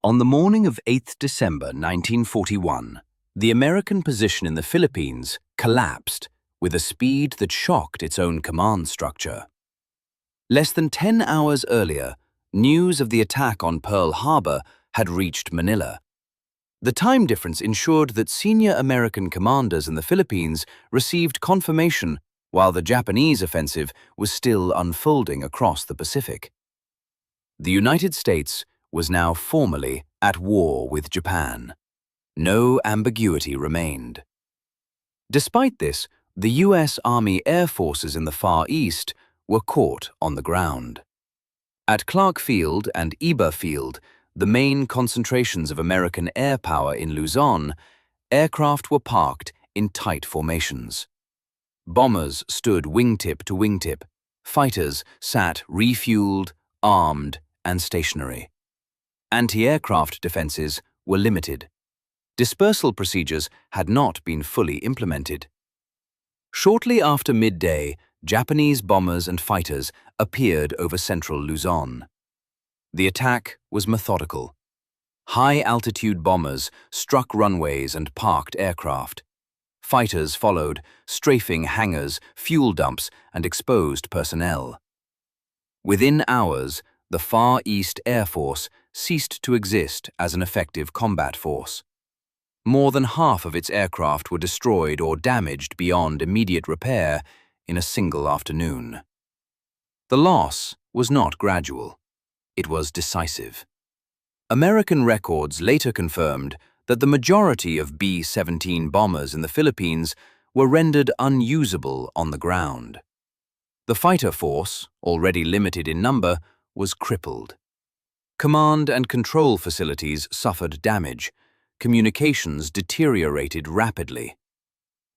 On the morning of 8th December 1941, the American position in the Philippines collapsed with a speed that shocked its own command structure. Less than 10 hours earlier, news of the attack on Pearl Harbor had reached Manila. The time difference ensured that senior American commanders in the Philippines received confirmation while the Japanese offensive was still unfolding across the Pacific. The United States was now formally at war with Japan. No ambiguity remained. Despite this, the U.S. Army Air Forces in the Far East were caught on the ground. At Clark Field and Iba Field, the main concentrations of American air power in Luzon, aircraft were parked in tight formations. Bombers stood wingtip to wingtip. Fighters sat refueled, armed, and stationary. Anti-aircraft defenses were limited. Dispersal procedures had not been fully implemented. Shortly after midday, Japanese bombers and fighters appeared over central Luzon. The attack was methodical. High-altitude bombers struck runways and parked aircraft. Fighters followed, strafing hangars, fuel dumps, and exposed personnel. Within hours, the Far East Air Force ceased to exist as an effective combat force. More than half of its aircraft were destroyed or damaged beyond immediate repair in a single afternoon. The loss was not gradual. It was decisive. American records later confirmed that the majority of B-17 bombers in the Philippines were rendered unusable on the ground. The fighter force, already limited in number, was crippled. Command and control facilities suffered damage. Communications deteriorated rapidly.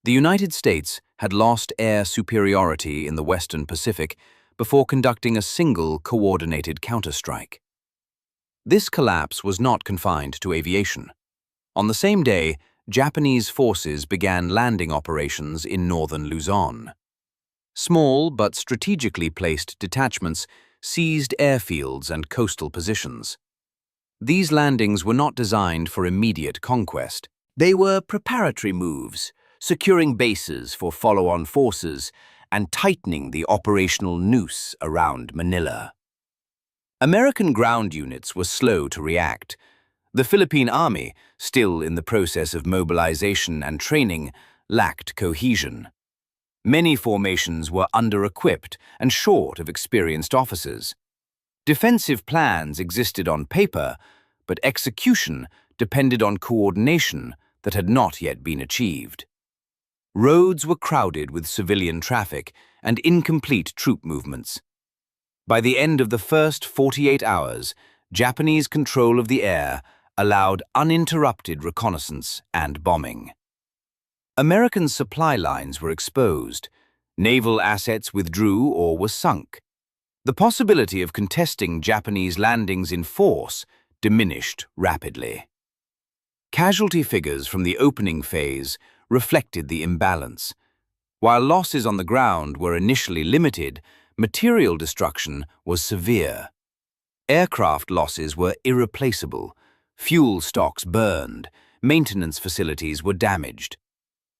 The United States had lost air superiority in the Western Pacific before conducting a single coordinated counterstrike. This collapse was not confined to aviation. On the same day, Japanese forces began landing operations in northern Luzon. Small but strategically placed detachments seized airfields and coastal positions. These landings were not designed for immediate conquest. They were preparatory moves, securing bases for follow-on forces and tightening the operational noose around Manila. American ground units were slow to react. The Philippine Army, still in the process of mobilization and training, lacked cohesion. Many formations were under-equipped and short of experienced officers. Defensive plans existed on paper, but execution depended on coordination that had not yet been achieved. Roads were crowded with civilian traffic and incomplete troop movements. By the end of the first 48 hours, Japanese control of the air allowed uninterrupted reconnaissance and bombing. American supply lines were exposed. Naval assets withdrew or were sunk. The possibility of contesting Japanese landings in force diminished rapidly. Casualty figures from the opening phase reflected the imbalance. While losses on the ground were initially limited, material destruction was severe. Aircraft losses were irreplaceable. Fuel stocks burned. Maintenance facilities were damaged.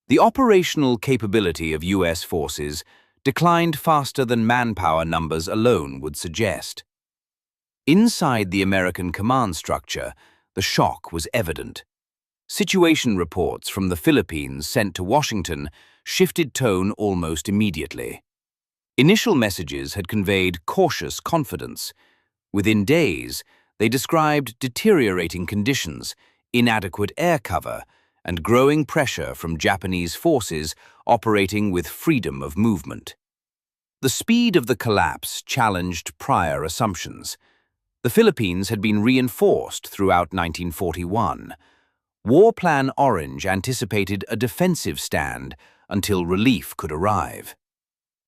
The operational capability of U.S. forces declined faster than manpower numbers alone would suggest. Inside the American command structure, the shock was evident. Situation reports from the Philippines sent to Washington shifted tone almost immediately. Initial messages had conveyed cautious confidence. Within days, they described deteriorating conditions, inadequate air cover, and growing pressure from Japanese forces operating with freedom of movement. The speed of the collapse challenged prior assumptions. The Philippines had been reinforced throughout 1941. War Plan Orange anticipated a defensive stand until relief could arrive.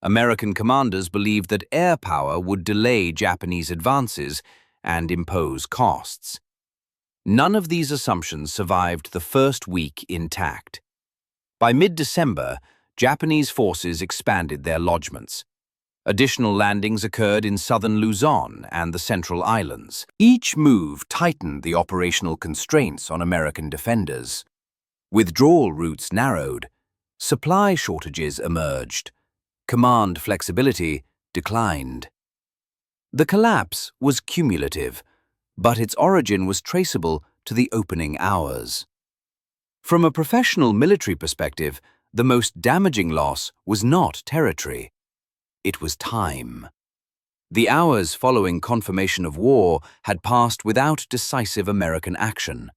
American commanders believed that air power would delay Japanese advances and impose costs. None of these assumptions survived the first week intact. By mid-December, Japanese forces expanded their lodgements. Additional landings occurred in southern Luzon and the Central Islands. Each move tightened the operational constraints on American defenders. Withdrawal routes narrowed. Supply shortages emerged. Command flexibility declined. The collapse was cumulative, but its origin was traceable to the opening hours. From a professional military perspective, the most damaging loss was not territory. It was time. The hours following confirmation of war had passed without decisive American action.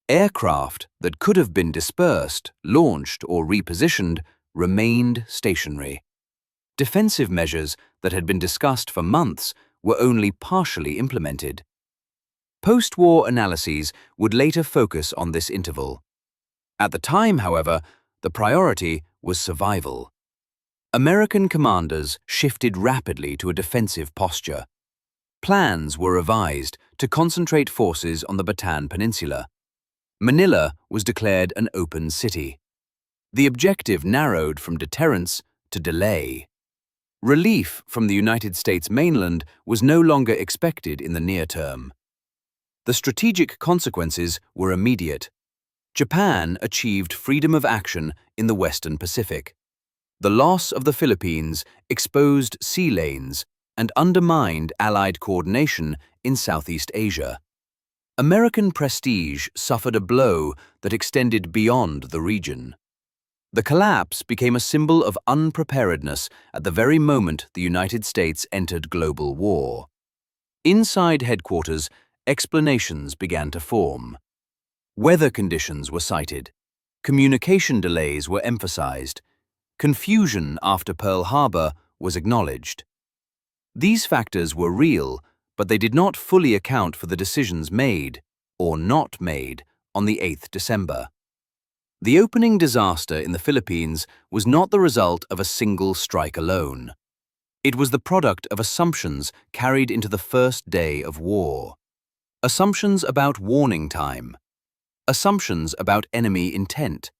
Aircraft that could have been dispersed, launched, or repositioned remained stationary. Defensive measures that had been discussed for months were only partially implemented. Post-war analyses would later focus on this interval. At the time, however, the priority was survival. American commanders shifted rapidly to a defensive posture. Plans were revised to concentrate forces on the Bataan Peninsula. Manila was declared an open city. The objective narrowed from deterrence to delay. Relief from the United States mainland was no longer expected in the near term. The strategic consequences were immediate. Japan achieved freedom of action in the Western Pacific. The loss of the Philippines exposed sea lanes and undermined Allied coordination in Southeast Asia. American prestige suffered a blow that extended beyond the region. The collapse became a symbol of unpreparedness at the very moment the United States entered global war. Inside headquarters, explanations began to form. Weather conditions were cited. Communication delays were emphasized. Confusion after Pearl Harbor was acknowledged. These factors were real, but they did not fully account for the decisions made, or not made, on the 8th December. The opening disaster in the Philippines was not the result of a single strike alone. It was the product of assumptions carried into the first day of war. Assumptions about warning time. Assumptions about enemy intent.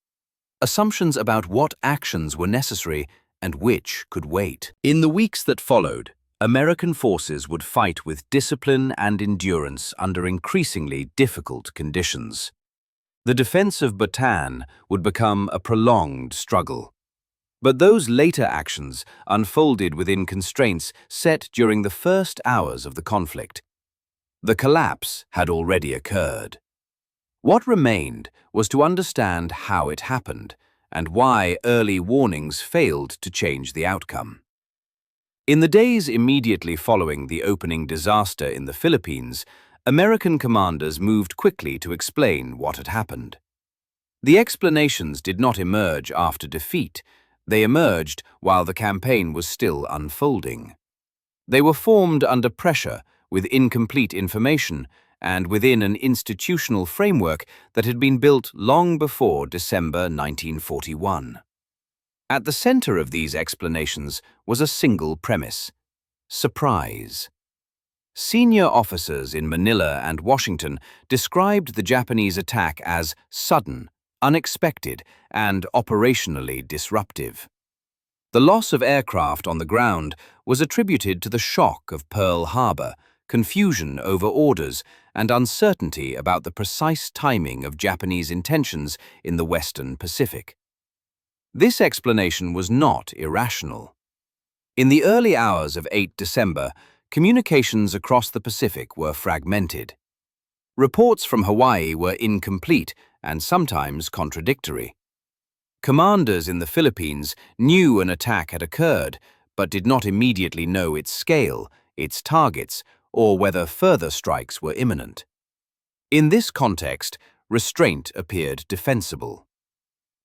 Assumptions about what actions were necessary and which could wait. In the weeks that followed, American forces would fight with discipline and endurance under increasingly difficult conditions. The defense of Bataan would become a prolonged struggle. But those later actions unfolded within constraints set during the first hours of the conflict. The collapse had already occurred. What remained was to understand how it happened and why early warnings failed to change the outcome. In the days immediately following the opening disaster in the Philippines, American commanders moved quickly to explain what had happened. The explanations did not emerge after defeat. They emerged while the campaign was still unfolding. They were formed under pressure, with incomplete information, and within an institutional framework that had been built long before December 1941. At the center of these explanations was a single premise: surprise. Senior officers in Manila and Washington described the Japanese attack as sudden, unexpected, and operationally disruptive. The loss of aircraft on the ground was attributed to the shock of Pearl Harbor, confusion over orders, and uncertainty about the precise timing of Japanese intentions in the Western Pacific. This explanation was not irrational. In the early hours of 8 December, communications across the Pacific were fragmented. Reports from Hawaii were incomplete and sometimes contradictory. Commanders in the Philippines knew an attack had occurred, but did not immediately know its scale, its targets, or whether further strikes were imminent. In this context, restraint appeared defensible.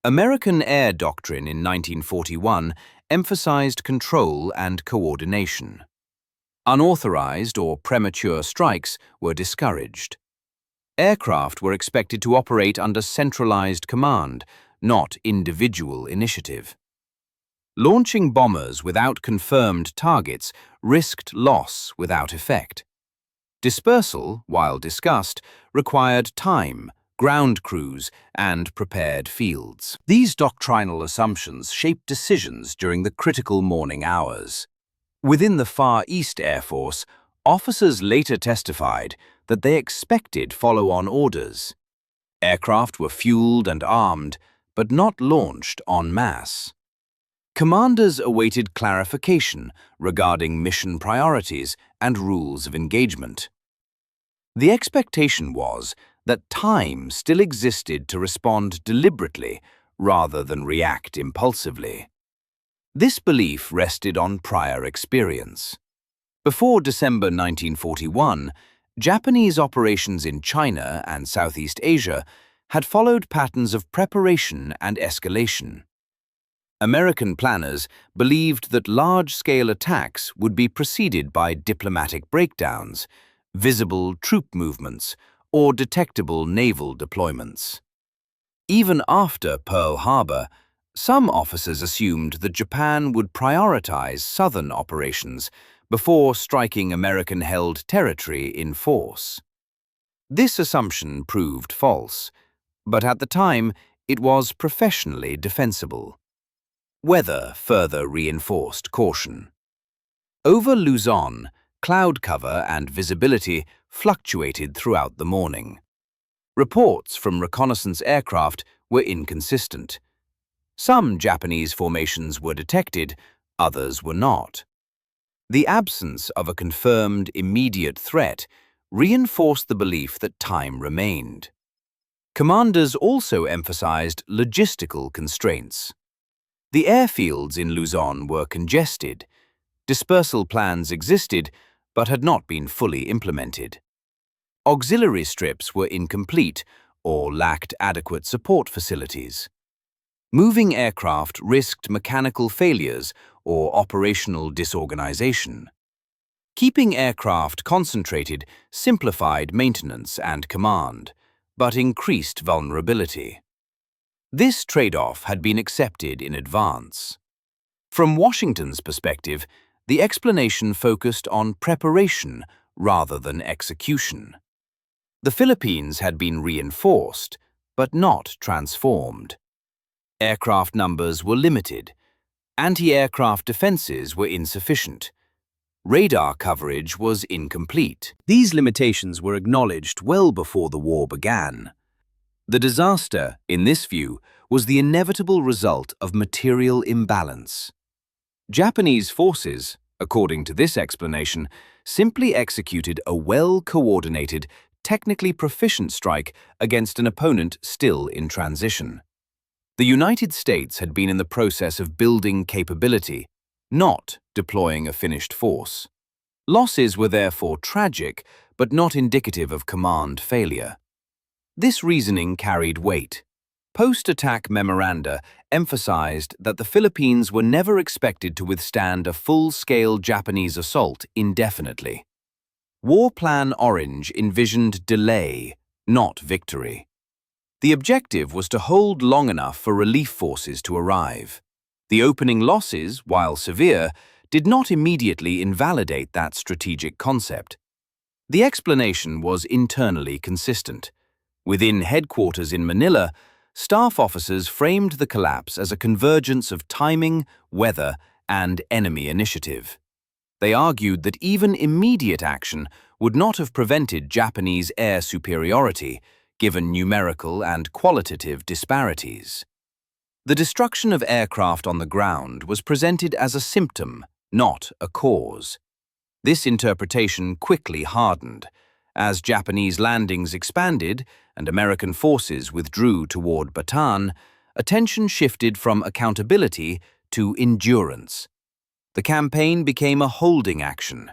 American air doctrine in 1941 emphasized control and coordination. Unauthorized or premature strikes were discouraged. Aircraft were expected to operate under centralized command, not individual initiative. Launching bombers without confirmed targets risked loss without effect. Dispersal, while discussed, required time, ground crews, and prepared fields. These doctrinal assumptions shaped decisions during the critical morning hours. Within the Far East Air Force, officers later testified that they expected follow-on orders. Aircraft were fueled and armed, but not launched en masse. Commanders awaited clarification regarding mission priorities and rules of engagement. The expectation was that time still existed to respond deliberately rather than react impulsively. This belief rested on prior experience. Before December 1941, Japanese operations in China and Southeast Asia had followed patterns of preparation and escalation. American planners believed that large-scale attacks would be preceded by diplomatic breakdowns, visible troop movements, or detectable naval deployments. Even after Pearl Harbor, some officers assumed that Japan would prioritize southern operations before striking American-held territory in force. This assumption proved false, but at the time it was professionally defensible. Weather further reinforced caution. Over Luzon, cloud cover and visibility fluctuated throughout the morning. Reports from reconnaissance aircraft were inconsistent. Some Japanese formations were detected, others were not. The absence of a confirmed immediate threat reinforced the belief that time remained. Commanders also emphasized logistical constraints. The airfields in Luzon were congested. Dispersal plans existed, but had not been fully implemented. Auxiliary strips were incomplete or lacked adequate support facilities. Moving aircraft risked mechanical failures or operational disorganization. Keeping aircraft concentrated simplified maintenance and command, but increased vulnerability. This trade-off had been accepted in advance. From Washington's perspective, the explanation focused on preparation rather than execution. The Philippines had been reinforced, but not transformed. Aircraft numbers were limited. Anti-aircraft defenses were insufficient. Radar coverage was incomplete. These limitations were acknowledged well before the war began. The disaster, in this view, was the inevitable result of material imbalance. Japanese forces, according to this explanation, simply executed a well-coordinated, technically proficient strike against an opponent still in transition. The United States had been in the process of building capability, not deploying a finished force. Losses were therefore tragic, but not indicative of command failure. This reasoning carried weight. Post-attack memoranda emphasized that the Philippines were never expected to withstand a full-scale Japanese assault indefinitely. War Plan Orange envisioned delay, not victory. The objective was to hold long enough for relief forces to arrive. The opening losses, while severe, did not immediately invalidate that strategic concept. The explanation was internally consistent. Within headquarters in Manila, staff officers framed the collapse as a convergence of timing, weather, and enemy initiative. They argued that even immediate action would not have prevented Japanese air superiority, given numerical and qualitative disparities. The destruction of aircraft on the ground was presented as a symptom, not a cause. This interpretation quickly hardened. As Japanese landings expanded and American forces withdrew toward Bataan, attention shifted from accountability to endurance. The campaign became a holding action.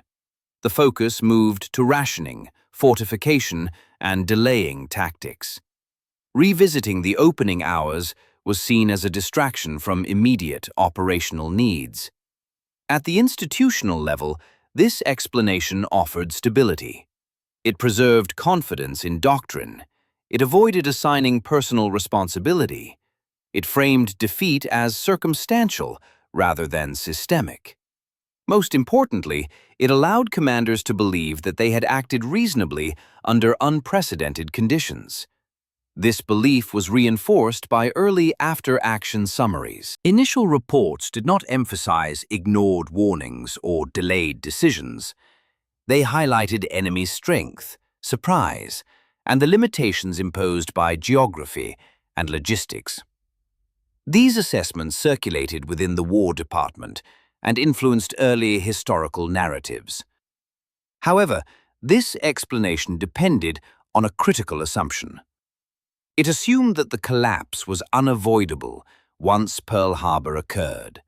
The focus moved to rationing, fortification, and delaying tactics. Revisiting the opening hours was seen as a distraction from immediate operational needs. At the institutional level, this explanation offered stability. It preserved confidence in doctrine. It avoided assigning personal responsibility. It framed defeat as circumstantial rather than systemic. Most importantly, it allowed commanders to believe that they had acted reasonably under unprecedented conditions. This belief was reinforced by early after-action summaries. Initial reports did not emphasize ignored warnings or delayed decisions. They highlighted enemy strength, surprise, and the limitations imposed by geography and logistics. These assessments circulated within the War Department and influenced early historical narratives. However, this explanation depended on a critical assumption. It assumed that the collapse was unavoidable once Pearl Harbor occurred.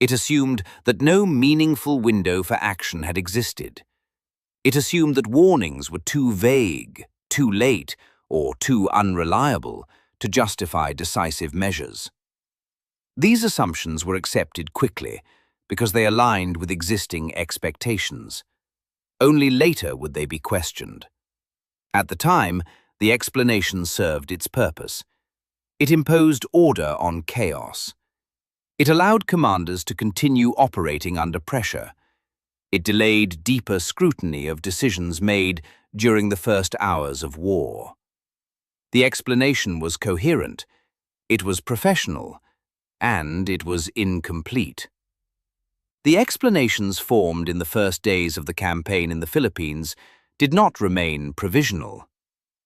It assumed that no meaningful window for action had existed. It assumed that warnings were too vague, too late, or too unreliable to justify decisive measures. These assumptions were accepted quickly because they aligned with existing expectations. Only later would they be questioned. At the time, the explanation served its purpose. It imposed order on chaos. It allowed commanders to continue operating under pressure. It delayed deeper scrutiny of decisions made during the first hours of war. The explanation was coherent, it was professional, and it was incomplete. The explanations formed in the first days of the campaign in the Philippines did not remain provisional.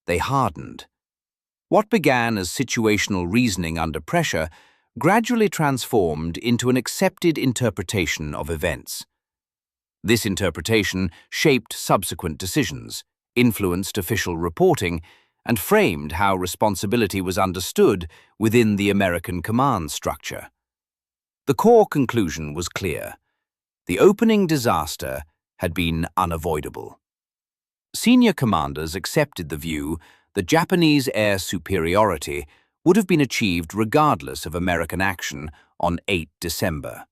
They hardened. What began as situational reasoning under pressure gradually transformed into an accepted interpretation of events. This interpretation shaped subsequent decisions, influenced official reporting, and framed how responsibility was understood within the American command structure. The core conclusion was clear. The opening disaster had been unavoidable. Senior commanders accepted the view that Japanese air superiority would have been achieved regardless of American action on 8 December.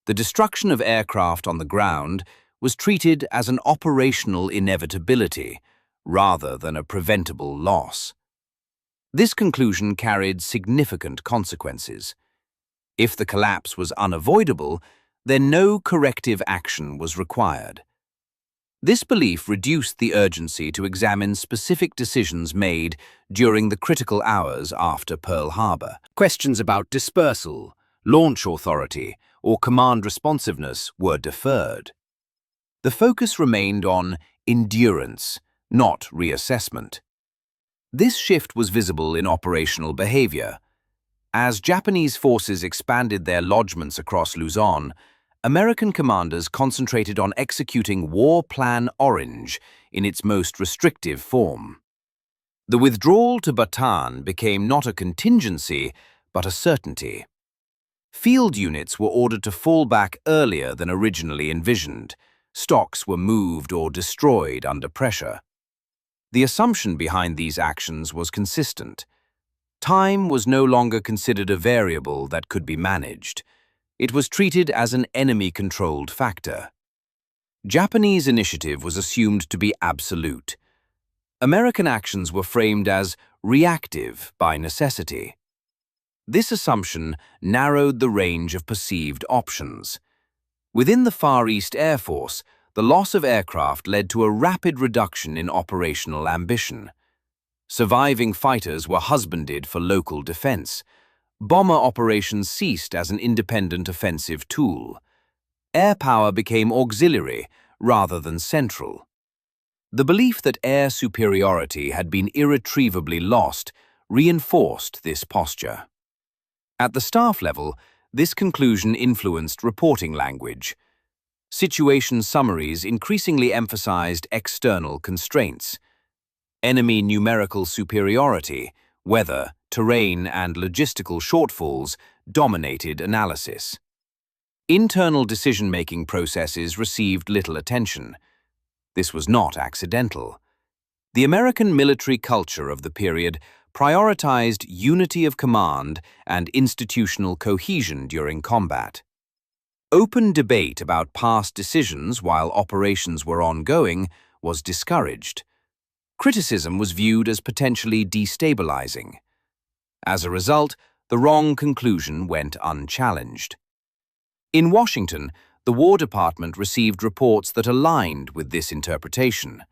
The destruction of aircraft on the ground was treated as an operational inevitability rather than a preventable loss. This conclusion carried significant consequences. If the collapse was unavoidable, then no corrective action was required. This belief reduced the urgency to examine specific decisions made during the critical hours after Pearl Harbor. Questions about dispersal, launch authority, or command responsiveness were deferred. The focus remained on endurance, not reassessment. This shift was visible in operational behavior. As Japanese forces expanded their lodgements across Luzon, American commanders concentrated on executing War Plan Orange in its most restrictive form. The withdrawal to Bataan became not a contingency, but a certainty. Field units were ordered to fall back earlier than originally envisioned. Stocks were moved or destroyed under pressure. The assumption behind these actions was consistent. Time was no longer considered a variable that could be managed. It was treated as an enemy-controlled factor. Japanese initiative was assumed to be absolute. American actions were framed as reactive by necessity. This assumption narrowed the range of perceived options. Within the Far East Air Force, the loss of aircraft led to a rapid reduction in operational ambition. Surviving fighters were husbanded for local defense. Bomber operations ceased as an independent offensive tool. Air power became auxiliary rather than central. The belief that air superiority had been irretrievably lost reinforced this posture. At the staff level, this conclusion influenced reporting language. Situation summaries increasingly emphasized external constraints. Enemy numerical superiority, weather, terrain, and logistical shortfalls dominated analysis. Internal decision-making processes received little attention. This was not accidental. The American military culture of the period prioritized unity of command and institutional cohesion during combat. Open debate about past decisions while operations were ongoing was discouraged. Criticism was viewed as potentially destabilizing. As a result, the wrong conclusion went unchallenged. In Washington, the War Department received reports that aligned with this interpretation.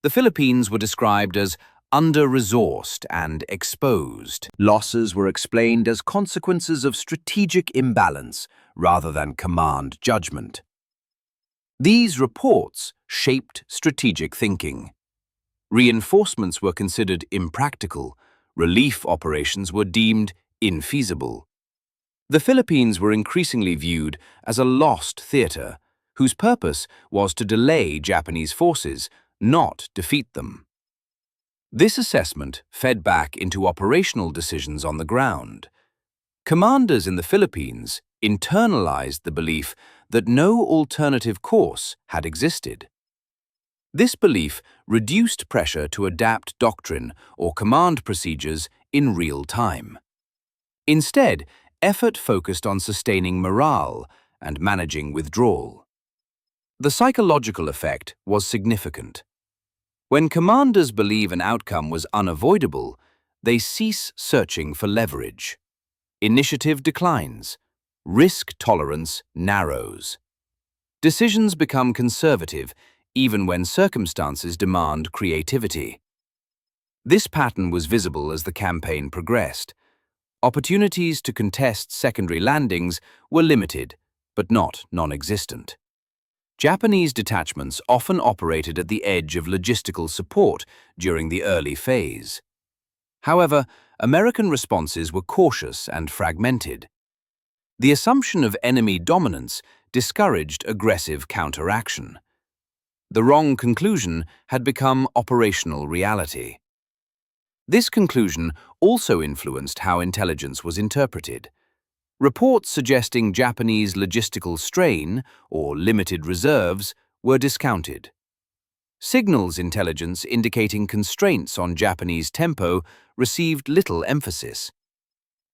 The Philippines were described as under-resourced and exposed. Losses were explained as consequences of strategic imbalance rather than command judgment. These reports shaped strategic thinking. Reinforcements were considered impractical, relief operations were deemed infeasible. The Philippines were increasingly viewed as a lost theater, whose purpose was to delay Japanese forces, not defeat them. This assessment fed back into operational decisions on the ground. Commanders in the Philippines internalized the belief that no alternative course had existed. This belief reduced pressure to adapt doctrine or command procedures in real time. Instead, effort focused on sustaining morale and managing withdrawal. The psychological effect was significant. When commanders believe an outcome was unavoidable, they cease searching for leverage. Initiative declines. Risk tolerance narrows. Decisions become conservative even when circumstances demand creativity. This pattern was visible as the campaign progressed. Opportunities to contest secondary landings were limited, but not non-existent. Japanese detachments often operated at the edge of logistical support during the early phase. However, American responses were cautious and fragmented. The assumption of enemy dominance discouraged aggressive counteraction. The wrong conclusion had become operational reality. This conclusion also influenced how intelligence was interpreted. Reports suggesting Japanese logistical strain or limited reserves were discounted. Signals intelligence indicating constraints on Japanese tempo received little emphasis.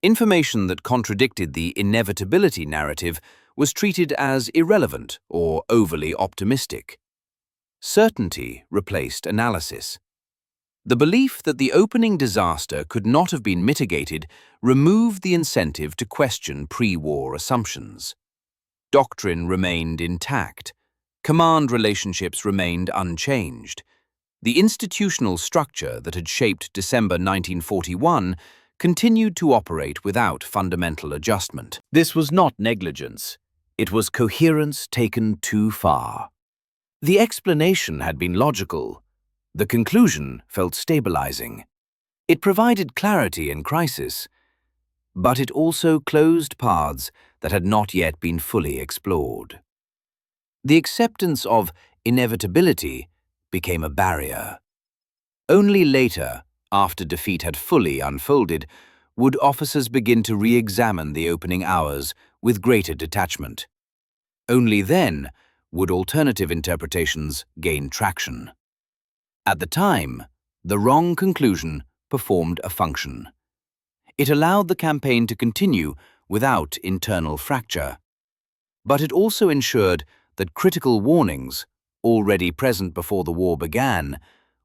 Information that contradicted the inevitability narrative was treated as irrelevant or overly optimistic. Certainty replaced analysis. The belief that the opening disaster could not have been mitigated removed the incentive to question pre-war assumptions. Doctrine remained intact. Command relationships remained unchanged. The institutional structure that had shaped December 1941 continued to operate without fundamental adjustment. This was not negligence. It was coherence taken too far. The explanation had been logical. The conclusion felt stabilizing. It provided clarity in crisis, but it also closed paths that had not yet been fully explored. The acceptance of inevitability became a barrier. Only later, after defeat had fully unfolded, would officers begin to re-examine the opening hours with greater detachment. Only then would alternative interpretations gain traction. At the time, the wrong conclusion performed a function. It allowed the campaign to continue without internal fracture. But it also ensured that critical warnings, already present before the war began,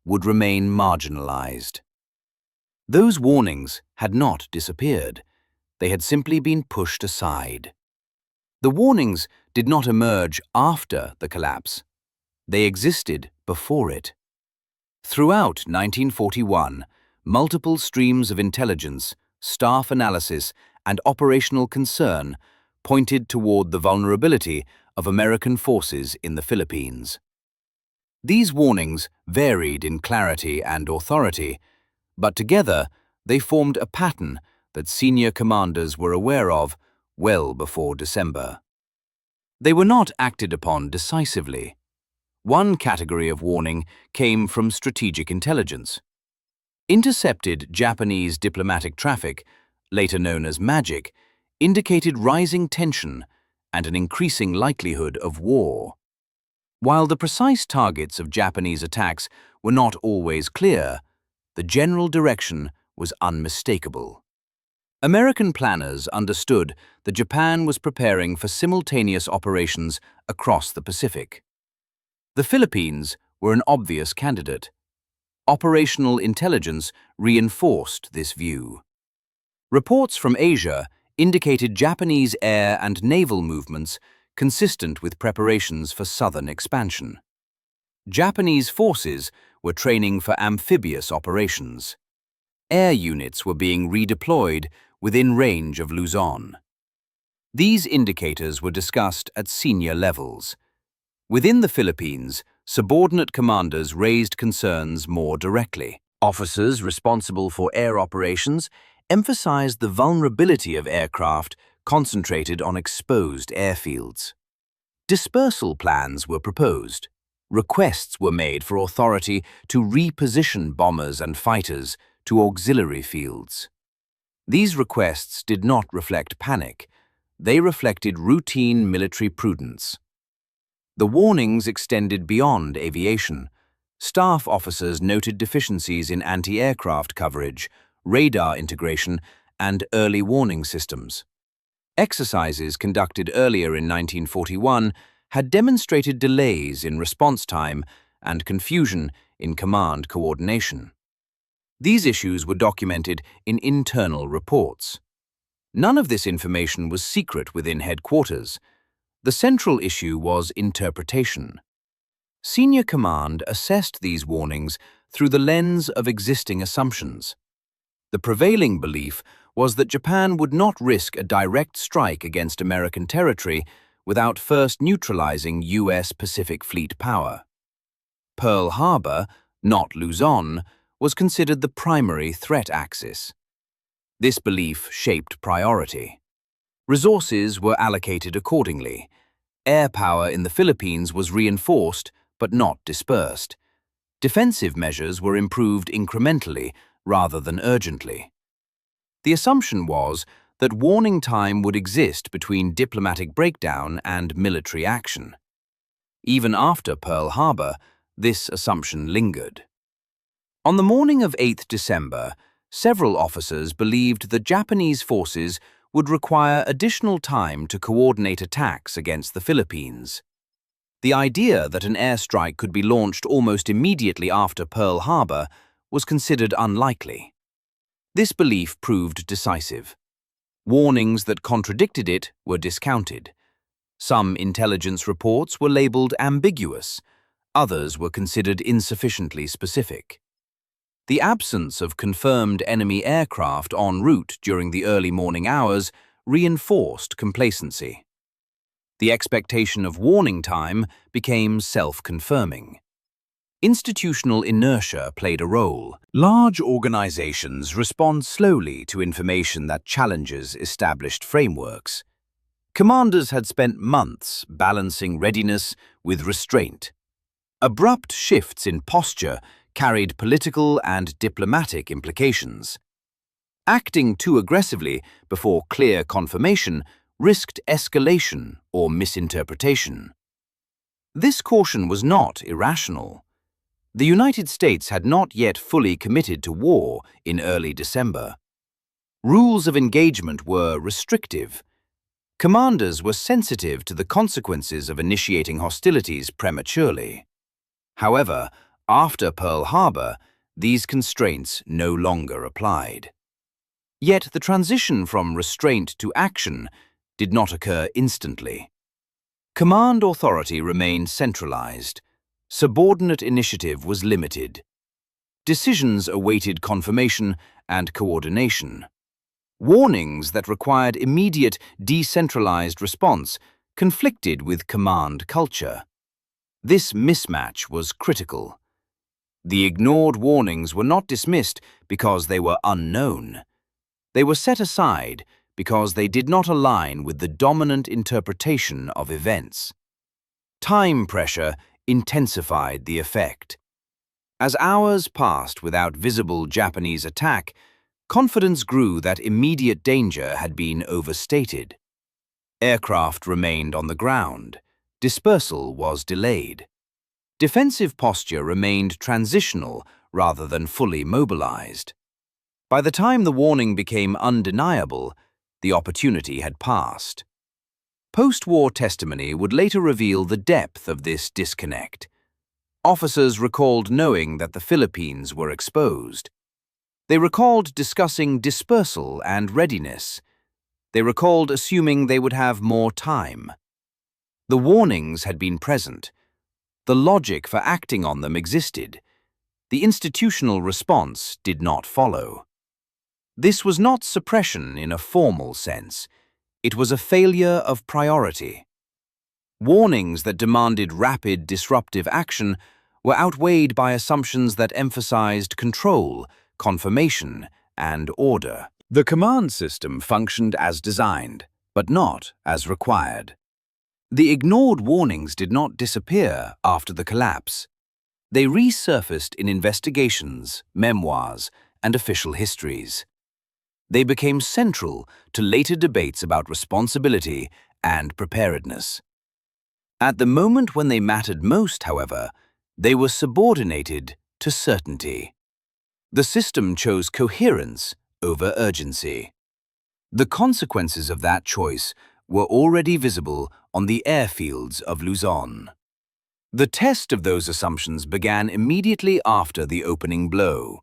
would remain marginalized. Those warnings had not disappeared. They had simply been pushed aside. The warnings did not emerge after the collapse. They existed before it. Throughout 1941, multiple streams of intelligence, staff analysis, and operational concern pointed toward the vulnerability of American forces in the Philippines. These warnings varied in clarity and authority, but together they formed a pattern that senior commanders were aware of well before December. They were not acted upon decisively. One category of warning came from strategic intelligence. Intercepted Japanese diplomatic traffic, later known as magic, indicated rising tension and an increasing likelihood of war. While the precise targets of Japanese attacks were not always clear, the general direction was unmistakable. American planners understood that Japan was preparing for simultaneous operations across the Pacific. The Philippines were an obvious candidate. Operational intelligence reinforced this view. Reports from Asia indicated Japanese air and naval movements consistent with preparations for southern expansion. Japanese forces were training for amphibious operations. Air units were being redeployed within range of Luzon. These indicators were discussed at senior levels. Within the Philippines, subordinate commanders raised concerns more directly. Officers responsible for air operations emphasized the vulnerability of aircraft concentrated on exposed airfields. Dispersal plans were proposed. Requests were made for authority to reposition bombers and fighters to auxiliary fields. These requests did not reflect panic. They reflected routine military prudence. The warnings extended beyond aviation. Staff officers noted deficiencies in anti-aircraft coverage, radar integration, and early warning systems. Exercises conducted earlier in 1941 had demonstrated delays in response time and confusion in command coordination. These issues were documented in internal reports. None of this information was secret within headquarters. The central issue was interpretation. Senior command assessed these warnings through the lens of existing assumptions. The prevailing belief was that Japan would not risk a direct strike against American territory without first neutralizing U.S. Pacific Fleet power. Pearl Harbor, not Luzon, was considered the primary threat axis. This belief shaped priority. Resources were allocated accordingly. Air power in the Philippines was reinforced but not dispersed. Defensive measures were improved incrementally rather than urgently. The assumption was that warning time would exist between diplomatic breakdown and military action. Even after Pearl Harbor, this assumption lingered. On the morning of 8th December, several officers believed that Japanese forces would require additional time to coordinate attacks against the Philippines. The idea that an airstrike could be launched almost immediately after Pearl Harbor was considered unlikely. This belief proved decisive. Warnings that contradicted it were discounted. Some intelligence reports were labeled ambiguous, others were considered insufficiently specific. The absence of confirmed enemy aircraft en route during the early morning hours reinforced complacency. The expectation of warning time became self-confirming. Institutional inertia played a role. Large organizations respond slowly to information that challenges established frameworks. Commanders had spent months balancing readiness with restraint. Abrupt shifts in posture carried political and diplomatic implications. Acting too aggressively before clear confirmation risked escalation or misinterpretation. This caution was not irrational. The United States had not yet fully committed to war in early December. Rules of engagement were restrictive. Commanders were sensitive to the consequences of initiating hostilities prematurely. However, after Pearl Harbor, these constraints no longer applied. Yet the transition from restraint to action did not occur instantly. Command authority remained centralized. Subordinate initiative was limited. Decisions awaited confirmation and coordination. Warnings that required immediate decentralized response conflicted with command culture. This mismatch was critical. The ignored warnings were not dismissed because they were unknown. They were set aside because they did not align with the dominant interpretation of events. Time pressure intensified the effect. As hours passed without visible Japanese attack, confidence grew that immediate danger had been overstated. Aircraft remained on the ground. Dispersal was delayed. Defensive posture remained transitional rather than fully mobilized. By the time the warning became undeniable, the opportunity had passed. Post-war testimony would later reveal the depth of this disconnect. Officers recalled knowing that the Philippines were exposed. They recalled discussing dispersal and readiness. They recalled assuming they would have more time. The warnings had been present. The logic for acting on them existed. The institutional response did not follow. This was not suppression in a formal sense. It was a failure of priority. Warnings that demanded rapid, disruptive action were outweighed by assumptions that emphasized control, confirmation, and order. The command system functioned as designed, but not as required. The ignored warnings did not disappear after the collapse. They resurfaced in investigations, memoirs, and official histories. They became central to later debates about responsibility and preparedness. At the moment when they mattered most, however, they were subordinated to certainty. The system chose coherence over urgency. The consequences of that choice were already visible on the airfields of Luzon. The test of those assumptions began immediately after the opening blow.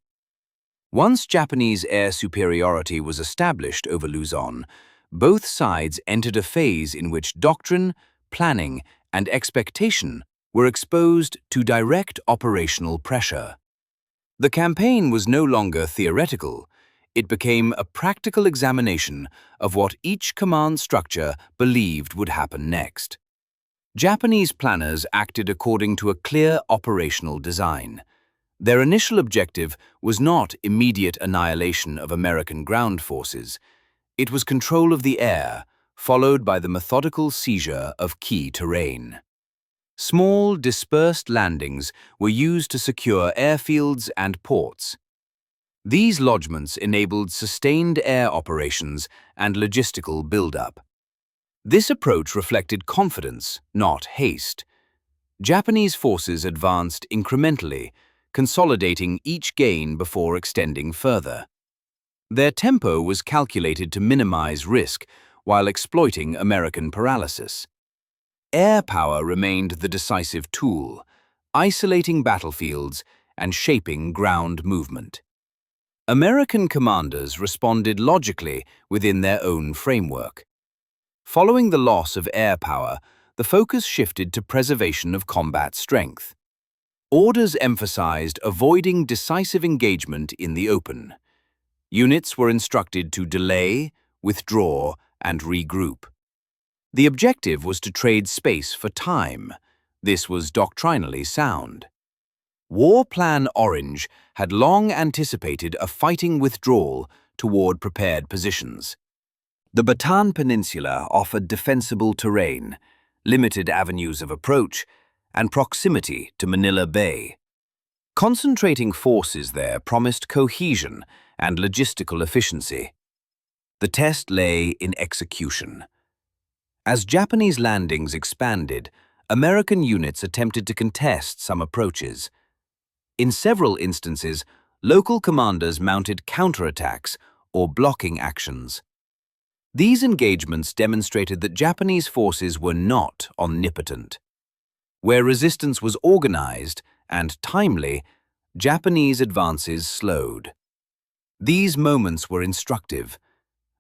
Once Japanese air superiority was established over Luzon, both sides entered a phase in which doctrine, planning, and expectation were exposed to direct operational pressure. The campaign was no longer theoretical. It became a practical examination of what each command structure believed would happen next. Japanese planners acted according to a clear operational design. Their initial objective was not immediate annihilation of American ground forces. It was control of the air, followed by the methodical seizure of key terrain. Small, dispersed landings were used to secure airfields and ports. These lodgements enabled sustained air operations and logistical buildup. This approach reflected confidence, not haste. Japanese forces advanced incrementally, consolidating each gain before extending further. Their tempo was calculated to minimize risk while exploiting American paralysis. Air power remained the decisive tool, isolating battlefields and shaping ground movement. American commanders responded logically within their own framework. Following the loss of air power, the focus shifted to preservation of combat strength. Orders emphasized avoiding decisive engagement in the open. Units were instructed to delay, withdraw, and regroup. The objective was to trade space for time. This was doctrinally sound. War Plan Orange had long anticipated a fighting withdrawal toward prepared positions. The Bataan Peninsula offered defensible terrain, limited avenues of approach, and proximity to Manila Bay. Concentrating forces there promised cohesion and logistical efficiency. The test lay in execution. As Japanese landings expanded, American units attempted to contest some approaches. In several instances, local commanders mounted counterattacks or blocking actions. These engagements demonstrated that Japanese forces were not omnipotent. Where resistance was organized and timely, Japanese advances slowed. These moments were instructive.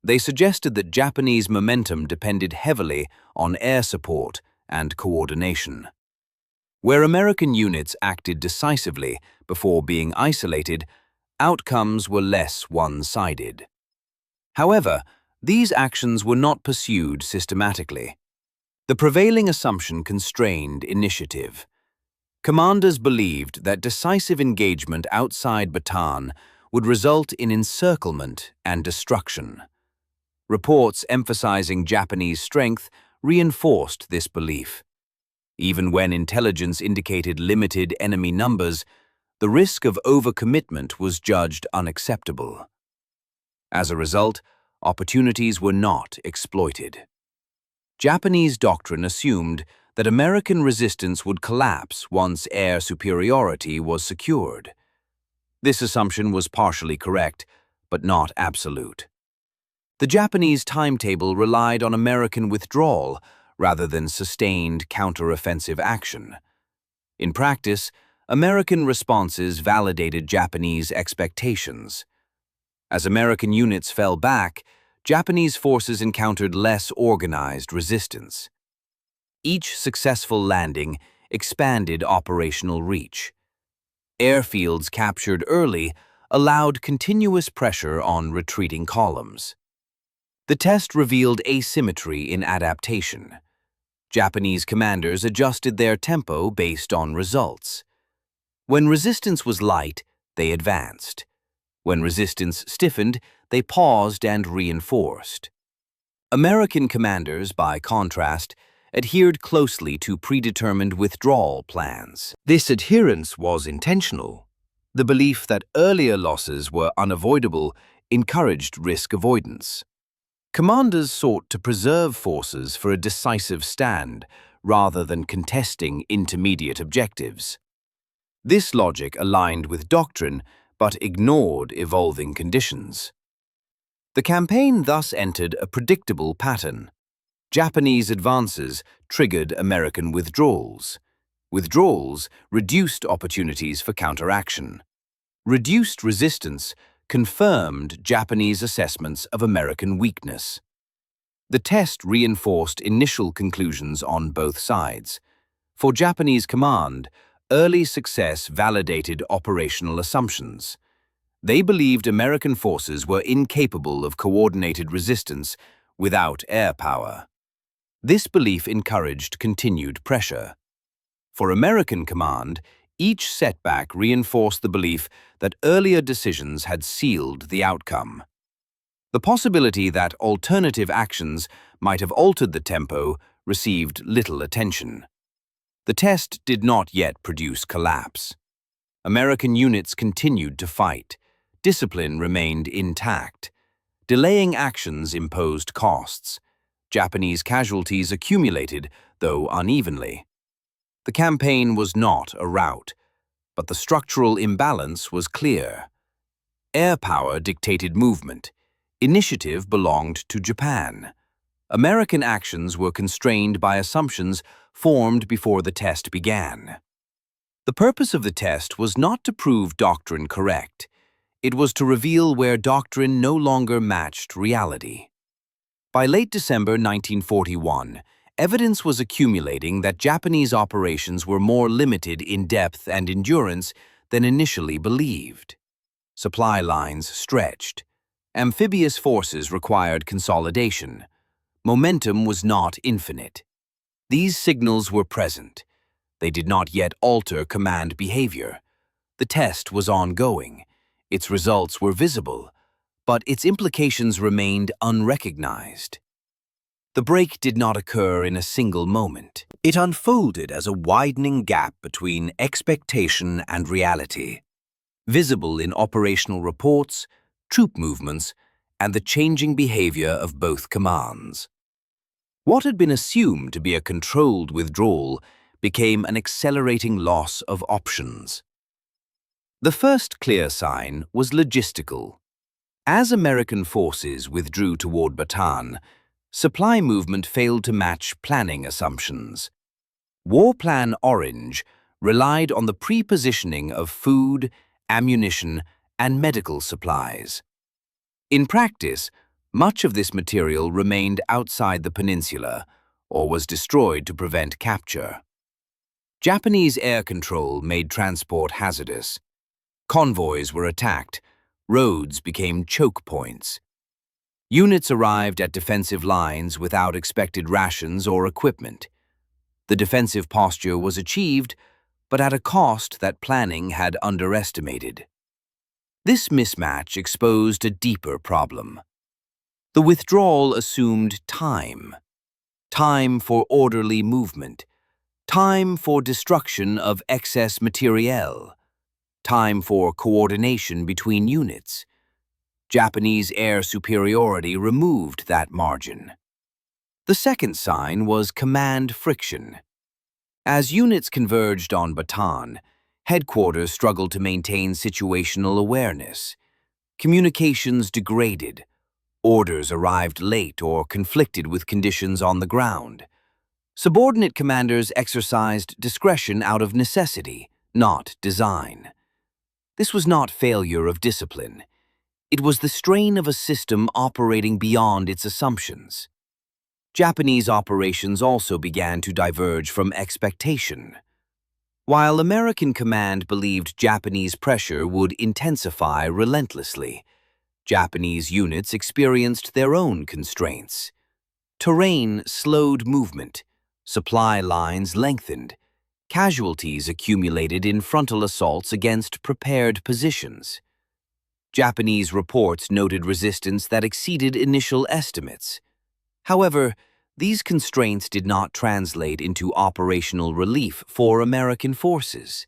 They suggested that Japanese momentum depended heavily on air support and coordination. Where American units acted decisively before being isolated, outcomes were less one-sided. However, these actions were not pursued systematically. The prevailing assumption constrained initiative. Commanders believed that decisive engagement outside Bataan would result in encirclement and destruction. Reports emphasizing Japanese strength reinforced this belief. Even when intelligence indicated limited enemy numbers, the risk of overcommitment was judged unacceptable. As a result, opportunities were not exploited. Japanese doctrine assumed that American resistance would collapse once air superiority was secured. This assumption was partially correct, but not absolute. The Japanese timetable relied on American withdrawal rather than sustained counteroffensive action. In practice, American responses validated Japanese expectations. As American units fell back, Japanese forces encountered less organized resistance. Each successful landing expanded operational reach. Airfields captured early allowed continuous pressure on retreating columns. The test revealed asymmetry in adaptation. Japanese commanders adjusted their tempo based on results. When resistance was light, they advanced. When resistance stiffened, they paused and reinforced. American commanders, by contrast, adhered closely to predetermined withdrawal plans. This adherence was intentional. The belief that earlier losses were unavoidable encouraged risk avoidance. Commanders sought to preserve forces for a decisive stand rather than contesting intermediate objectives. This logic aligned with doctrine but ignored evolving conditions. The campaign thus entered a predictable pattern. Japanese advances triggered American withdrawals. Withdrawals reduced opportunities for counteraction. Reduced resistance confirmed Japanese assessments of American weakness. The test reinforced initial conclusions on both sides. For Japanese command, early success validated operational assumptions. They believed American forces were incapable of coordinated resistance without air power. This belief encouraged continued pressure. For American command, each setback reinforced the belief that earlier decisions had sealed the outcome. The possibility that alternative actions might have altered the tempo received little attention. The test did not yet produce collapse. American units continued to fight. Discipline remained intact. Delaying actions imposed costs. Japanese casualties accumulated, though unevenly. The campaign was not a rout, but the structural imbalance was clear. Air power dictated movement. Initiative belonged to Japan. American actions were constrained by assumptions formed before the test began. The purpose of the test was not to prove doctrine correct. It was to reveal where doctrine no longer matched reality. By late December 1941, evidence was accumulating that Japanese operations were more limited in depth and endurance than initially believed. Supply lines stretched. Amphibious forces required consolidation. Momentum was not infinite. These signals were present. They did not yet alter command behavior. The test was ongoing. Its results were visible, but its implications remained unrecognized. The break did not occur in a single moment. It unfolded as a widening gap between expectation and reality, visible in operational reports, troop movements, and the changing behavior of both commands. What had been assumed to be a controlled withdrawal became an accelerating loss of options. The first clear sign was logistical. As American forces withdrew toward Bataan, supply movement failed to match planning assumptions. War Plan Orange relied on the pre-positioning of food, ammunition, and medical supplies. In practice, much of this material remained outside the peninsula or was destroyed to prevent capture. Japanese air control made transport hazardous. Convoys were attacked. Roads became choke points. Units arrived at defensive lines without expected rations or equipment. The defensive posture was achieved, but at a cost that planning had underestimated. This mismatch exposed a deeper problem. The withdrawal assumed time. Time for orderly movement. Time for destruction of excess materiel. Time for coordination between units. Japanese air superiority removed that margin. The second sign was command friction. As units converged on Bataan, headquarters struggled to maintain situational awareness. Communications degraded. Orders arrived late or conflicted with conditions on the ground. Subordinate commanders exercised discretion out of necessity, not design. This was not failure of discipline. It was the strain of a system operating beyond its assumptions. Japanese operations also began to diverge from expectation. while American command believed Japanese pressure would intensify relentlessly. Japanese units experienced their own constraints. Terrain slowed movement, supply lines lengthened, casualties accumulated in frontal assaults against prepared positions. Japanese reports noted resistance that exceeded initial estimates. However, these constraints did not translate into operational relief for American forces.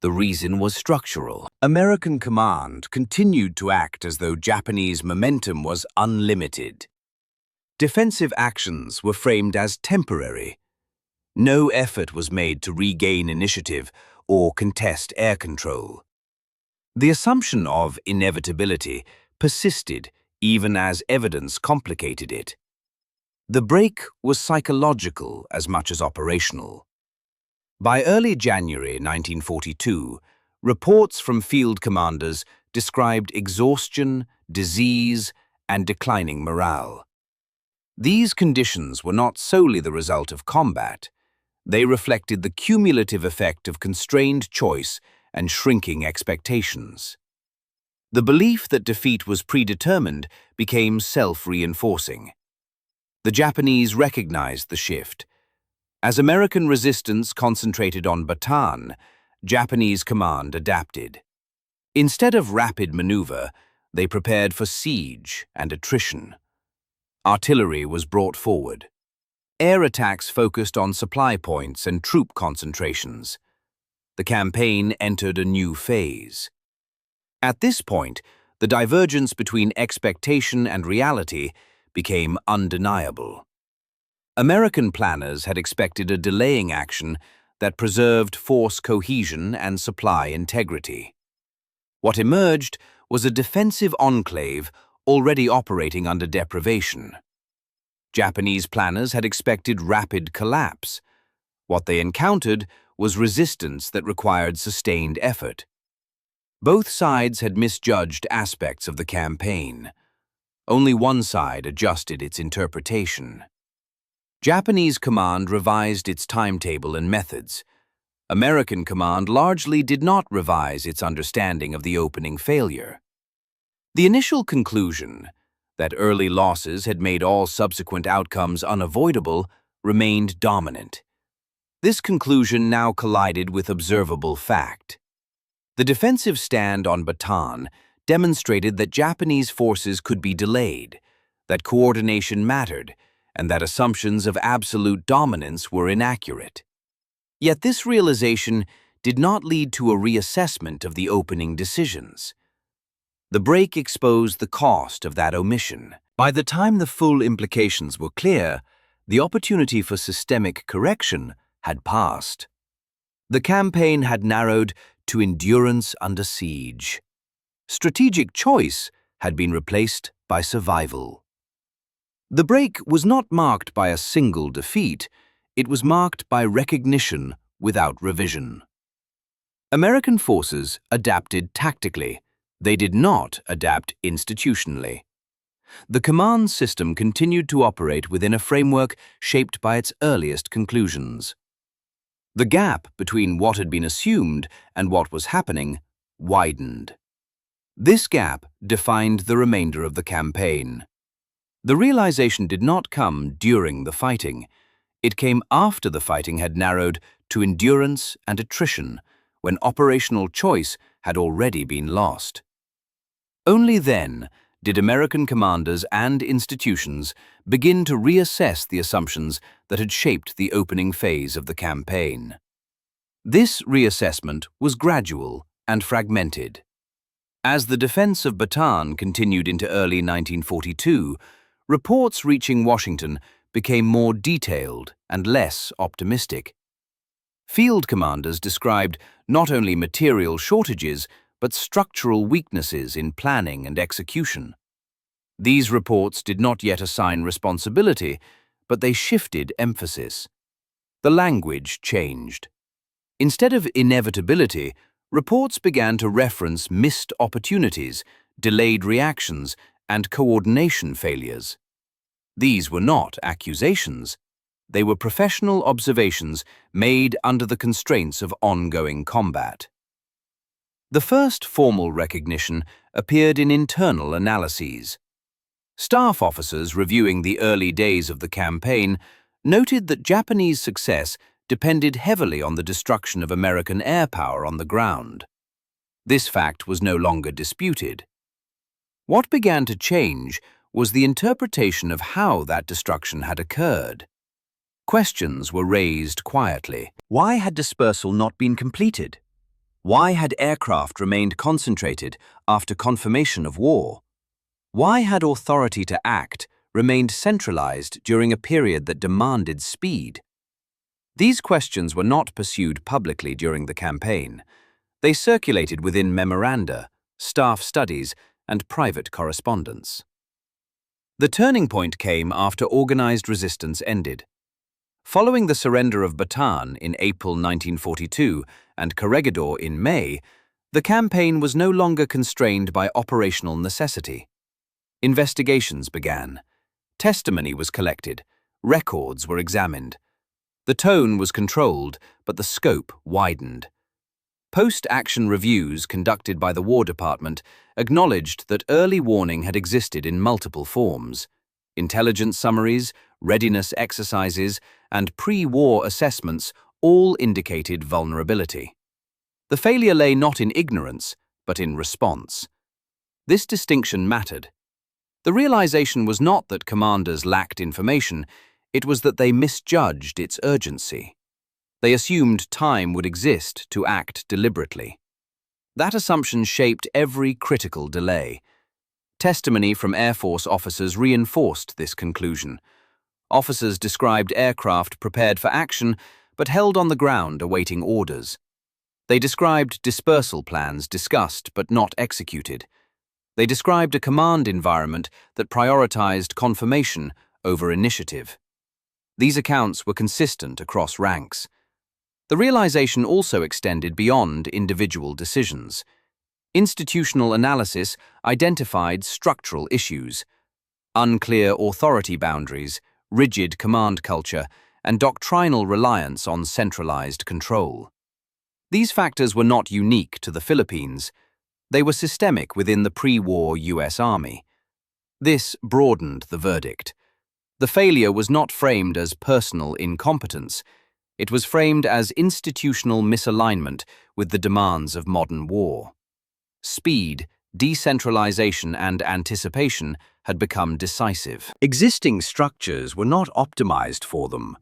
The reason was structural. American command continued to act as though Japanese momentum was unlimited. Defensive actions were framed as temporary. No effort was made to regain initiative or contest air control. The assumption of inevitability persisted even as evidence complicated it. The break was psychological as much as operational. By early January 1942, reports from field commanders described exhaustion, disease, and declining morale. These conditions were not solely the result of combat. They reflected the cumulative effect of constrained choice and shrinking expectations. The belief that defeat was predetermined became self-reinforcing. The Japanese recognized the shift. As American resistance concentrated on Bataan, Japanese command adapted. Instead of rapid maneuver, they prepared for siege and attrition. Artillery was brought forward. Air attacks focused on supply points and troop concentrations. The campaign entered a new phase. At this point, the divergence between expectation and reality became undeniable. American planners had expected a delaying action that preserved force cohesion and supply integrity. What emerged was a defensive enclave already operating under deprivation. Japanese planners had expected rapid collapse. What they encountered was resistance that required sustained effort. Both sides had misjudged aspects of the campaign. Only one side adjusted its interpretation. Japanese command revised its timetable and methods. American command largely did not revise its understanding of the opening failure. The initial conclusion, that early losses had made all subsequent outcomes unavoidable, remained dominant. This conclusion now collided with observable fact. The defensive stand on Bataan demonstrated that Japanese forces could be delayed, that coordination mattered, and that assumptions of absolute dominance were inaccurate. Yet this realization did not lead to a reassessment of the opening decisions. The break exposed the cost of that omission. By the time the full implications were clear, the opportunity for systemic correction had passed. The campaign had narrowed to endurance under siege. Strategic choice had been replaced by survival. The break was not marked by a single defeat, it was marked by recognition without revision. American forces adapted tactically. They did not adapt institutionally. The command system continued to operate within a framework shaped by its earliest conclusions. The gap between what had been assumed and what was happening widened. This gap defined the remainder of the campaign. The realization did not come during the fighting. It came after the fighting had narrowed to endurance and attrition, when operational choice had already been lost. Only then did American commanders and institutions begin to reassess the assumptions that had shaped the opening phase of the campaign. This reassessment was gradual and fragmented. As the defense of Bataan continued into early 1942, reports reaching Washington became more detailed and less optimistic. Field commanders described not only material shortages, but structural weaknesses in planning and execution. These reports did not yet assign responsibility, but they shifted emphasis. The language changed. Instead of inevitability, reports began to reference missed opportunities, delayed reactions, and coordination failures. These were not accusations. They were professional observations made under the constraints of ongoing combat. The first formal recognition appeared in internal analyses. Staff officers reviewing the early days of the campaign noted that Japanese success depended heavily on the destruction of American air power on the ground. This fact was no longer disputed. What began to change was the interpretation of how that destruction had occurred. Questions were raised quietly. Why had dispersal not been completed? Why had aircraft remained concentrated after confirmation of war? Why had authority to act remained centralized during a period that demanded speed? These questions were not pursued publicly during the campaign. They circulated within memoranda, staff studies, and private correspondence. The turning point came after organized resistance ended. Following the surrender of Bataan in April 1942 and Corregidor in May, the campaign was no longer constrained by operational necessity. Investigations began. Testimony was collected. Records were examined. The tone was controlled, but the scope widened. Post-action reviews conducted by the War Department acknowledged that early warning had existed in multiple forms. Intelligence summaries, readiness exercises, and pre-war assessments all indicated vulnerability. The failure lay not in ignorance, but in response. This distinction mattered. The realization was not that commanders lacked information, it was that they misjudged its urgency. They assumed time would exist to act deliberately. That assumption shaped every critical delay. Testimony from Air Force officers reinforced this conclusion. Officers described aircraft prepared for action, but held on the ground awaiting orders. They described dispersal plans discussed but not executed. They described a command environment that prioritized confirmation over initiative. These accounts were consistent across ranks. The realization also extended beyond individual decisions. Institutional analysis identified structural issues. Unclear authority boundaries, rigid command culture, and doctrinal reliance on centralized control. These factors were not unique to the Philippines. They were systemic within the pre-war U.S. Army. This broadened the verdict. The failure was not framed as personal incompetence. It was framed as institutional misalignment with the demands of modern war. Speed, decentralization, and anticipation had become decisive. Existing structures were not optimized for them.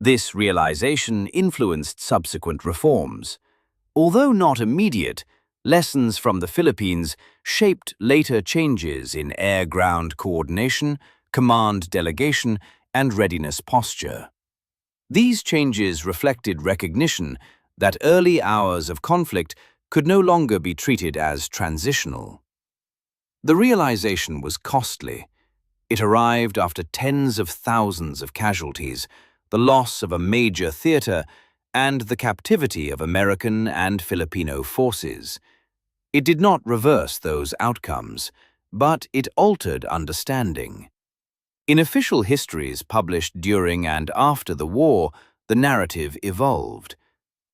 This realization influenced subsequent reforms. Although not immediate, lessons from the Philippines shaped later changes in air-ground coordination, command delegation, and readiness posture. These changes reflected recognition that early hours of conflict could no longer be treated as transitional. The realization was costly. It arrived after tens of thousands of casualties, the loss of a major theater, and the captivity of American and Filipino forces. It did not reverse those outcomes, but it altered understanding. In official histories published during and after the war, the narrative evolved.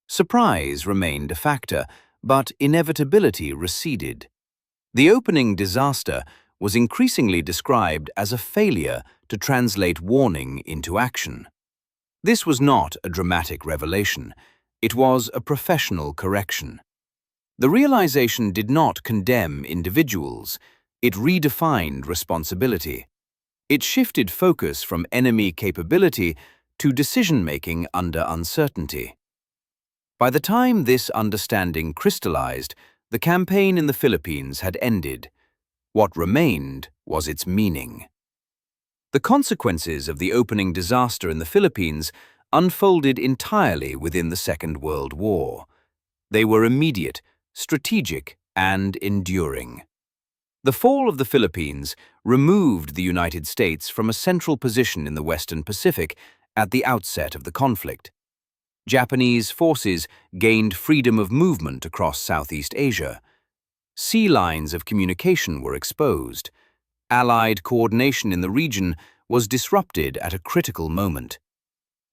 Surprise remained a factor, but inevitability receded. The opening disaster was increasingly described as a failure to translate warning into action. This was not a dramatic revelation. It was a professional correction. The realization did not condemn individuals. It redefined responsibility. It shifted focus from enemy capability to decision-making under uncertainty. By the time this understanding crystallized, the campaign in the Philippines had ended. What remained was its meaning. The consequences of the opening disaster in the Philippines unfolded entirely within the Second World War. They were immediate, strategic, and enduring. The fall of the Philippines removed the United States from a central position in the Western Pacific at the outset of the conflict. Japanese forces gained freedom of movement across Southeast Asia. Sea lines of communication were exposed. Allied coordination in the region was disrupted at a critical moment.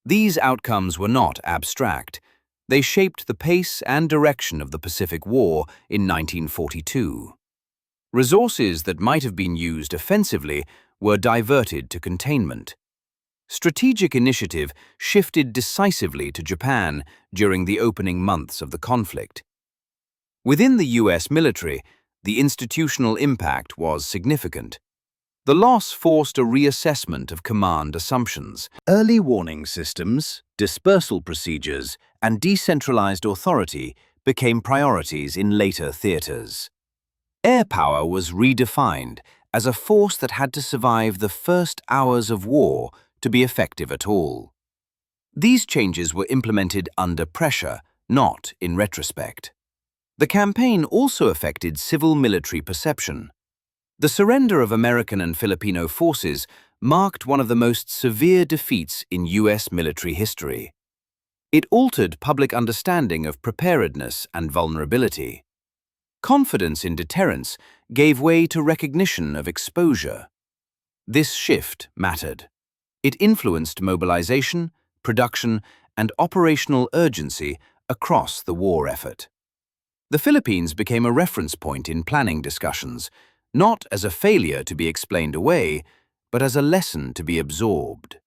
These outcomes were not abstract. They shaped the pace and direction of the Pacific War in 1942. Resources that might have been used offensively were diverted to containment. Strategic initiative shifted decisively to Japan during the opening months of the conflict. Within the US military, the institutional impact was significant. The loss forced a reassessment of command assumptions. Early warning systems, dispersal procedures, and decentralized authority became priorities in later theaters. Air power was redefined as a force that had to survive the first hours of war to be effective at all. These changes were implemented under pressure, not in retrospect. The campaign also affected civil-military perception. The surrender of American and Filipino forces marked one of the most severe defeats in US military history. It altered public understanding of preparedness and vulnerability. Confidence in deterrence gave way to recognition of exposure. This shift mattered. It influenced mobilization, production, and operational urgency across the war effort. The Philippines became a reference point in planning discussions, not as a failure to be explained away, but as a lesson to be absorbed.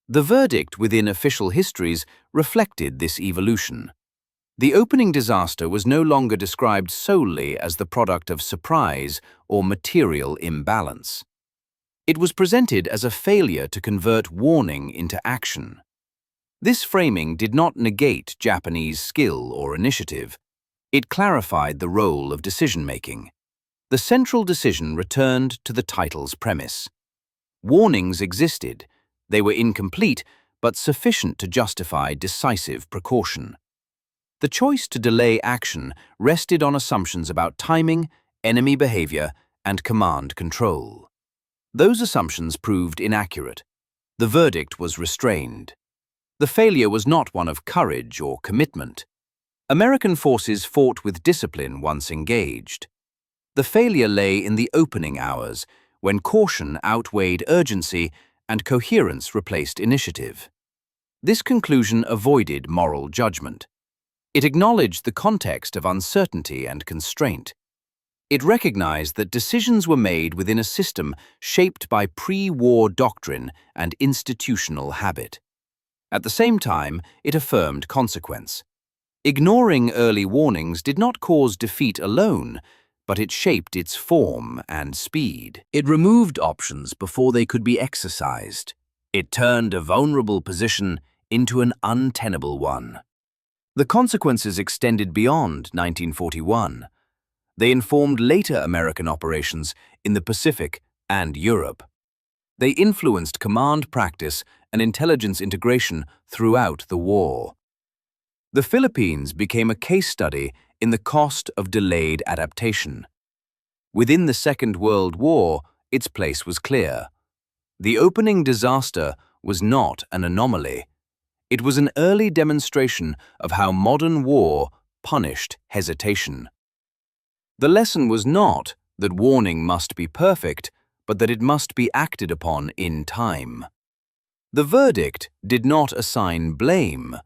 The verdict within official histories reflected this evolution. The opening disaster was no longer described solely as the product of surprise or material imbalance. It was presented as a failure to convert warning into action. This framing did not negate Japanese skill or initiative. It clarified the role of decision-making. The central decision returned to the title's premise. Warnings existed. They were incomplete, but sufficient to justify decisive precaution. The choice to delay action rested on assumptions about timing, enemy behavior, and command control. Those assumptions proved inaccurate. The verdict was restrained. The failure was not one of courage or commitment. American forces fought with discipline once engaged. The failure lay in the opening hours, when caution outweighed urgency and coherence replaced initiative. This conclusion avoided moral judgment. It acknowledged the context of uncertainty and constraint. It recognized that decisions were made within a system shaped by pre-war doctrine and institutional habit. At the same time, it affirmed consequence. Ignoring early warnings did not cause defeat alone, but it shaped its form and speed. It removed options before they could be exercised. It turned a vulnerable position into an untenable one. The consequences extended beyond 1941. They informed later American operations in the Pacific and Europe. They influenced command practice and intelligence integration throughout the war. The Philippines became a case study in the cost of delayed adaptation. Within the Second World War, its place was clear. The opening disaster was not an anomaly. It was an early demonstration of how modern war punished hesitation. The lesson was not that warning must be perfect, but that it must be acted upon in time. The verdict did not assign blame,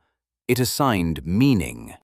it assigned meaning.